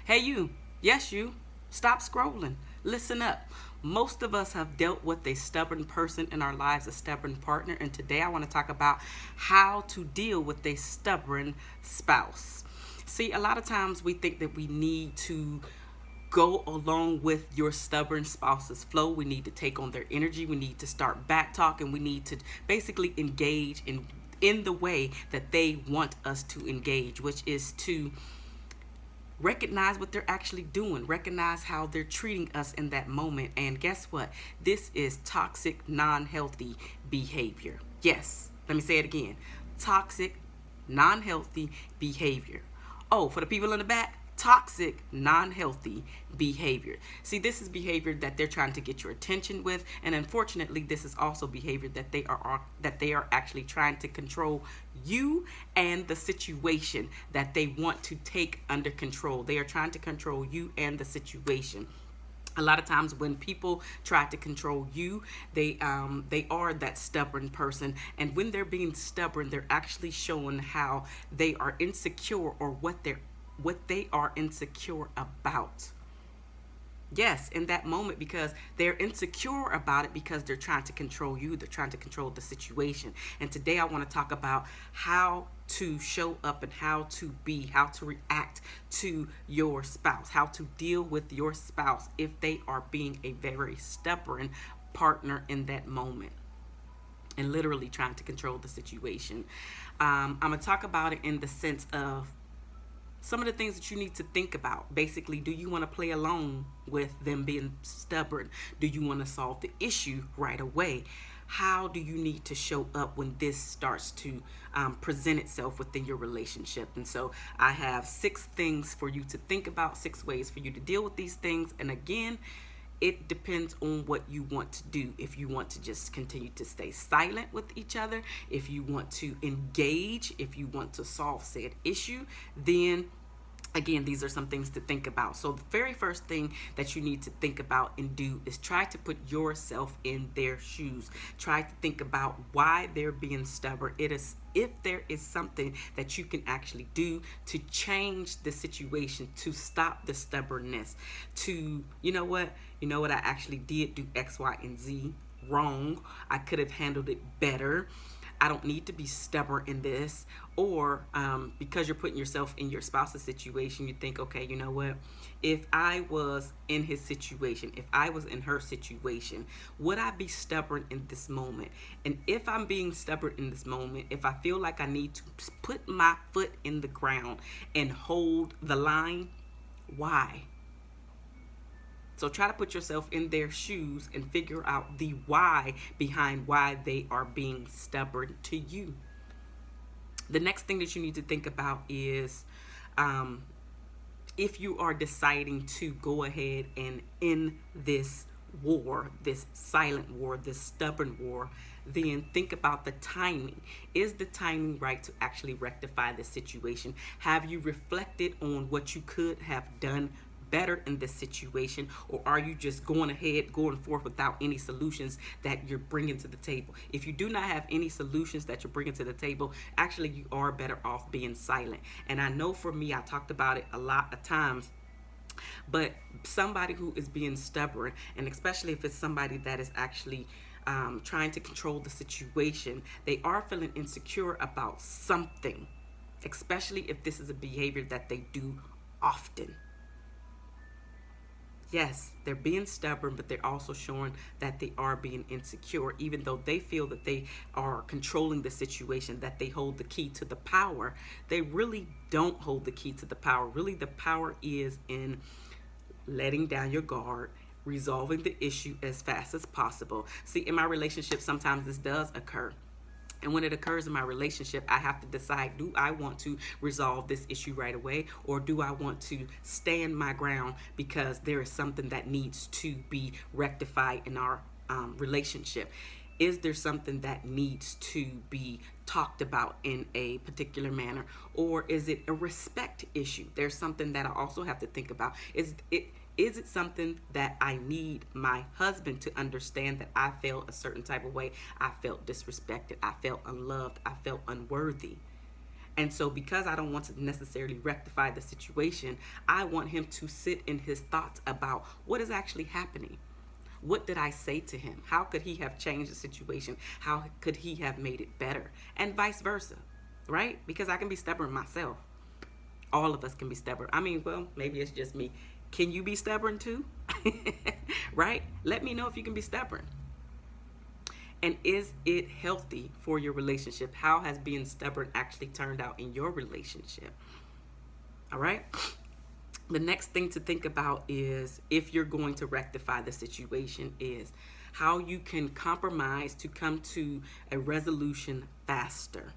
Hey, you. Yes, you. Stop scrolling. Listen up. Most of us have dealt with a stubborn person in our lives, a stubborn partner, and today I want to talk about how to deal with a stubborn spouse. See, a lot of times we think that we need to go along with your stubborn spouse's flow. We need to take on their energy. We need to start back talking. We need to basically engage in the way that they want us to engage, which is to recognize what they're actually doing, recognize how they're treating us in that moment. And guess what? This is toxic, non-healthy behavior. Yes, let me say it again. Toxic, non-healthy behavior. Oh, for the people in the back, toxic, non-healthy behavior. See, this is behavior that they're trying to get your attention with, and unfortunately, this is also behavior that they are actually trying to control you and the situation that they want to take under control. They are trying to control you and the situation. A lot of times when people try to control you, they are that stubborn person, and when they're being stubborn, they're actually showing how they are insecure or what they are insecure about. Yes, in that moment, because they're insecure about it, because they're trying to control you, they're trying to control the situation. And today I want to talk about how to show up and how to be, how to react to your spouse, how to deal with your spouse if they are being a very stubborn partner in that moment and literally trying to control the situation. I'm going to talk about it in the sense of some of the things that you need to think about. Basically, do you want to play along with them being stubborn? Do you want to solve the issue right away? How do you need to show up when this starts to present itself within your relationship? And so I have 6 things for you to think about, 6 ways for you to deal with these things. And again, it depends on what you want to do. If you want to just continue to stay silent with each other, if you want to engage, if you want to solve said issue, then again, these are some things to think about. So the very first thing that you need to think about and do is try to put yourself in their shoes. Try to think about why they're being stubborn. It is if there is something that you can actually do to change the situation, to stop the stubbornness, to, I actually did do X, Y, and Z wrong. I could have handled it better. I don't need to be stubborn in this. Or because you're putting yourself in your spouse's situation, you think, okay, you know what? If I was in his situation, if I was in her situation, would I be stubborn in this moment? And if I'm being stubborn in this moment, if I feel like I need to put my foot in the ground and hold the line, why? So try to put yourself in their shoes and figure out the why behind why they are being stubborn to you. The next thing that you need to think about is if you are deciding to go ahead and end this war, this silent war, this stubborn war, then think about the timing. Is the timing right to actually rectify the situation? Have you reflected on what you could have done better in this situation, or are you just going forth without any solutions that you're bringing to the table? If you do not have any solutions that you're bringing to the table, actually you are better off being silent. And I know for me, I talked about it a lot of times, but somebody who is being stubborn, and especially if it's somebody that is actually trying to control the situation, they are feeling insecure about something, especially if this is a behavior that they do often. Yes, they're being stubborn, but they're also showing that they are being insecure, even though they feel that they are controlling the situation, that they hold the key to the power. They really don't hold the key to the power. Really, the power is in letting down your guard, resolving the issue as fast as possible. See, in my relationship, sometimes this does occur. And when it occurs in my relationship, I have to decide, do I want to resolve this issue right away, or do I want to stand my ground because there is something that needs to be rectified in our relationship? Is there something that needs to be talked about in a particular manner, or is it a respect issue? There's something that I also have to think about. Is it something that I need my husband to understand that I felt a certain type of way? I felt disrespected. I felt unloved. I felt unworthy. And so, because I don't want to necessarily rectify the situation, I want him to sit in his thoughts about what is actually happening. What did I say to him? How could he have changed the situation? How could he have made it better? And vice versa, right? Because I can be stubborn myself. All of us can be stubborn. I mean, well, maybe it's just me. Can you be stubborn too? Right? Let me know if you can be stubborn. And is it healthy for your relationship? How has being stubborn actually turned out in your relationship? All right. The next thing to think about is, if you're going to rectify the situation, is how you can compromise to come to a resolution faster.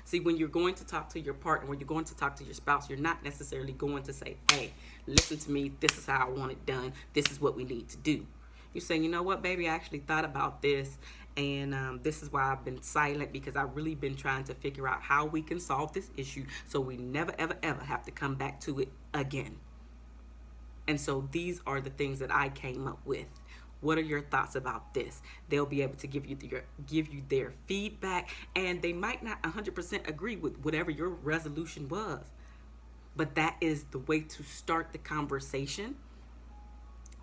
See, when you're going to talk to your partner, when you're going to talk to your spouse, you're not necessarily going to say, hey, listen to me. This is how I want it done. This is what we need to do. You're saying, you know what, baby, I actually thought about this. And this is why I've been silent, because I've really been trying to figure out how we can solve this issue so we never, ever, ever have to come back to it again. And so these are the things that I came up with. What are your thoughts about this? They'll be able to give you their feedback, and they might not 100% agree with whatever your resolution was. But that is the way to start the conversation.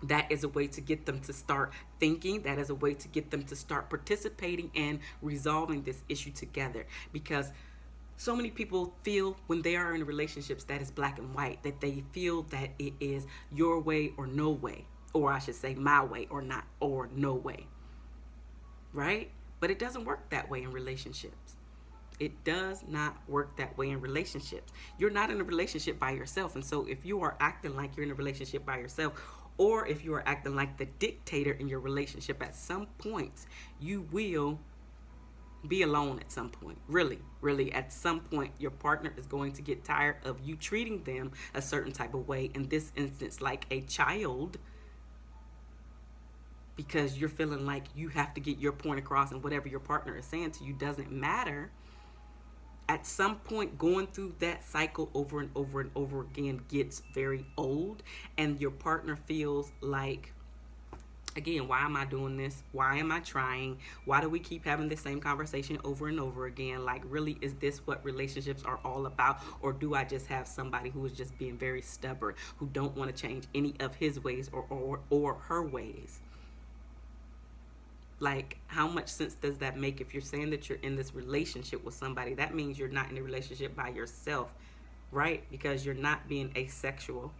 That is a way to get them to start thinking. That is a way to get them to start participating and resolving this issue together. Because so many people feel, when they are in relationships that is black and white, that they feel that it is your way or no way. Or I should say my way or not, or no way. Right? But it doesn't work that way in relationships. It does not work that way in relationships. You're not in a relationship by yourself. And so if you are acting like you're in a relationship by yourself, or if you are acting like the dictator in your relationship, at some point you will be alone at some point. Really, at some point your partner is going to get tired of you treating them a certain type of way, in this instance like a child, because you're feeling like you have to get your point across, and whatever your partner is saying to you doesn't matter. At some point, going through that cycle over and over and over again gets very old, and your partner feels like, again, why am I doing this? Why am I trying? Why do we keep having the same conversation over and over again? Like, really, is this what relationships are all about? Or do I just have somebody who is just being very stubborn, who don't want to change any of his ways or her ways? Like, how much sense does that make? If you're saying that you're in this relationship with somebody, that means you're not in a relationship by yourself, right? Because you're not being asexual,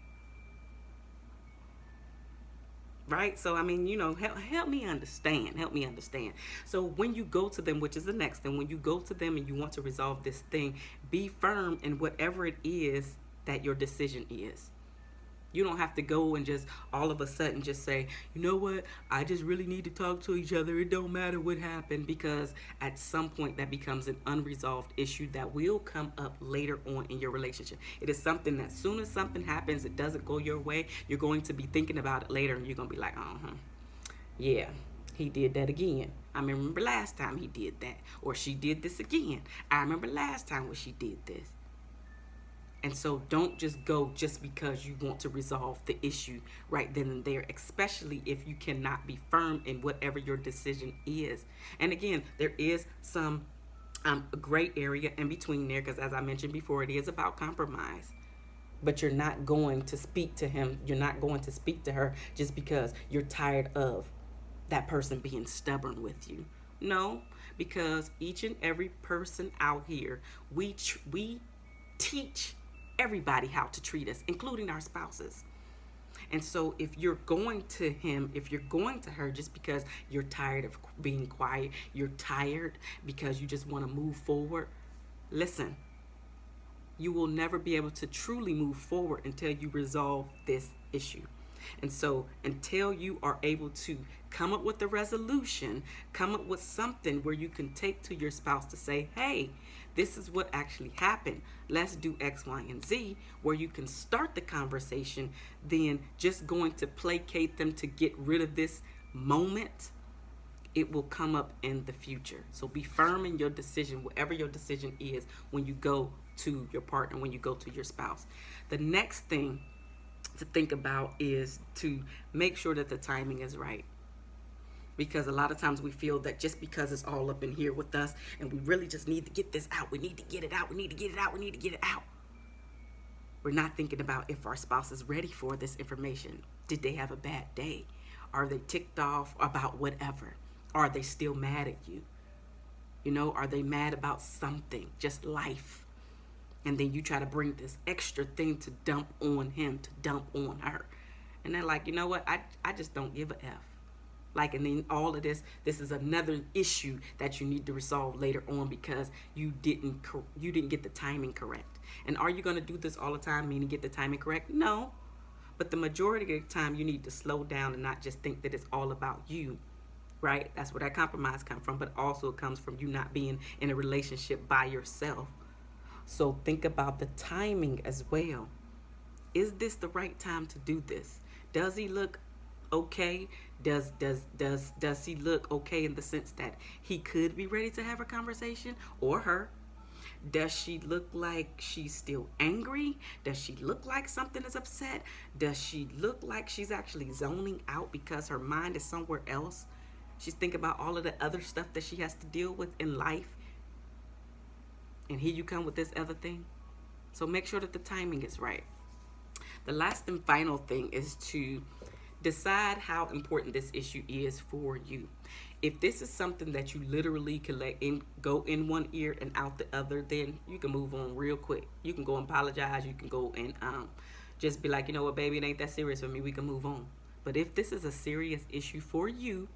right? So, I mean, help me understand. So when you go to them, which is the next thing, when you go to them and you want to resolve this thing, be firm in whatever it is that your decision is. You don't have to go and just all of a sudden just say, you know what, I just really need to talk to each other. It don't matter what happened, because at some point that becomes an unresolved issue that will come up later on in your relationship. It is something that as soon as something happens, it doesn't go your way, you're going to be thinking about it later, and you're going to be like, yeah, he did that again. I remember last time he did that. Or she did this again. I remember last time when she did this. And so don't just go just because you want to resolve the issue right then and there, especially if you cannot be firm in whatever your decision is. And again, there is some gray area in between there, because as I mentioned before, it is about compromise. But you're not going to speak to him. You're not going to speak to her just because you're tired of that person being stubborn with you. No, because each and every person out here, we teach everybody how to treat us, including our spouses. And so if you're going to him, if you're going to her just because you're tired of being quiet, you're tired because you just want to move forward, listen, you will never be able to truly move forward until you resolve this issue. And so until you are able to come up with a resolution, come up with something where you can take to your spouse to say, hey, this is what actually happened. Let's do X, Y, and Z, where you can start the conversation, then just going to placate them to get rid of this moment, it will come up in the future. So be firm in your decision, whatever your decision is, when you go to your partner, when you go to your spouse. The next thing to think about is to make sure that the timing is right. Because a lot of times we feel that just because it's all up in here with us and we really just need to get this out, we need to get it out, we need to get it out, we need to get it out. We're not thinking about if our spouse is ready for this information. Did they have a bad day? Are they ticked off about whatever? Are they still mad at you? You know, are they mad about something, just life? And then you try to bring this extra thing to dump on him, to dump on her. And they're like, you know what? I just don't give a F. Like, and then all of this is another issue that you need to resolve later on because you didn't get the timing correct. And are you going to do this all the time, meaning get the timing correct? No. But the majority of the time, you need to slow down and not just think that it's all about you, right? That's where that compromise comes from. But also it comes from you not being in a relationship by yourself. So think about the timing as well. Is this the right time to do this? Does he look okay? Does he look okay in the sense that he could be ready to have a conversation, or her? Does she look like she's still angry? Does she look like something is upset? Does she look like she's actually zoning out because her mind is somewhere else? She's thinking about all of the other stuff that she has to deal with in life. And here you come with this other thing. So make sure that the timing is right. The last and final thing is to decide how important this issue is for you. If this is something that you literally can go in one ear and out the other, then you can move on real quick. You can go and apologize. You can go and just be like, you know what, baby, it ain't that serious for me. We can move on. But if this is a serious issue for you,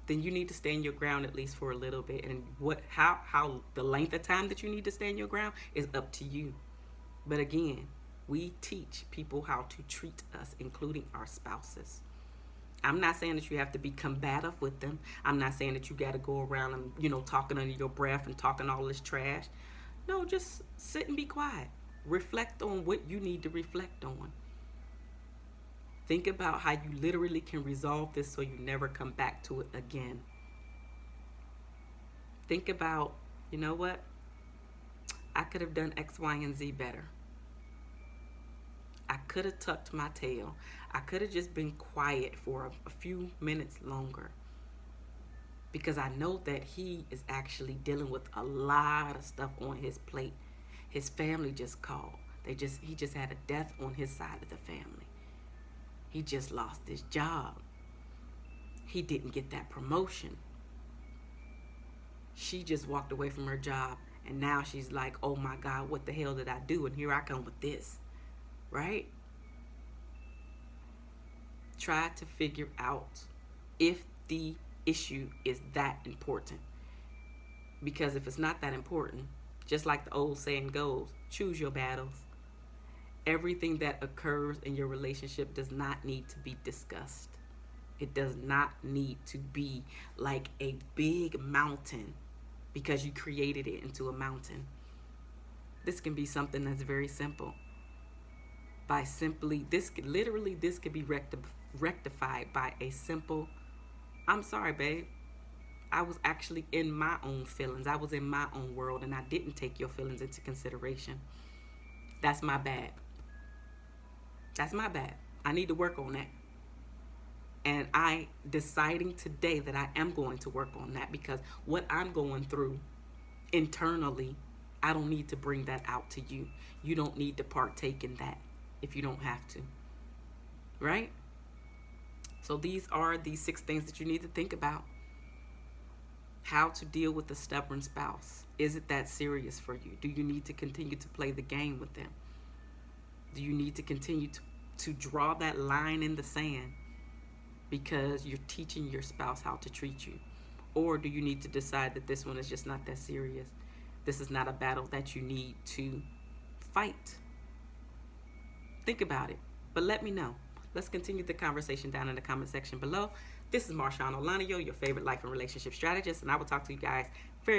then you need to stand your ground at least for a little bit. And how the length of time that you need to stand your ground is up to you. But again, we teach people how to treat us, including our spouses. I'm not saying that you have to be combative with them. I'm not saying that you got to go around and, talking under your breath and talking all this trash. No, just sit and be quiet. Reflect on what you need to reflect on. Think about how you literally can resolve this so you never come back to it again. Think about, you know what? I could have done X, Y, and Z better. I could have tucked my tail. I could have just been quiet for a few minutes longer. Because I know that he is actually dealing with a lot of stuff on his plate. His family just called. He just had a death on his side of the family. He just lost his job. He didn't get that promotion. She just walked away from her job, and now she's like, oh my God, what the hell did I do? And here I come with this, right? Try to figure out if the issue is that important. Because if it's not that important, just like the old saying goes, choose your battles. Everything that occurs in your relationship does not need to be discussed. It does not need to be like a big mountain because you created it into a mountain. This can be something that's very simple. This could be rectified by a simple, I'm sorry, babe. I was actually in my own feelings. I was in my own world and I didn't take your feelings into consideration. That's my bad. That's my bad. I need to work on that. And I deciding today that I am going to work on that because what I'm going through internally, I don't need to bring that out to you. You don't need to partake in that if you don't have to. Right? So these are the 6 things that you need to think about. How to deal with a stubborn spouse. Is it that serious for you? Do you need to continue to play the game with them? Do you need to continue to draw that line in the sand because you're teaching your spouse how to treat you? Or do you need to decide that this one is just not that serious? This is not a battle that you need to fight. Think about it, but let me know. Let's continue the conversation down in the comment section below. This is MarshaunO, your favorite life and relationship strategist, and I will talk to you guys very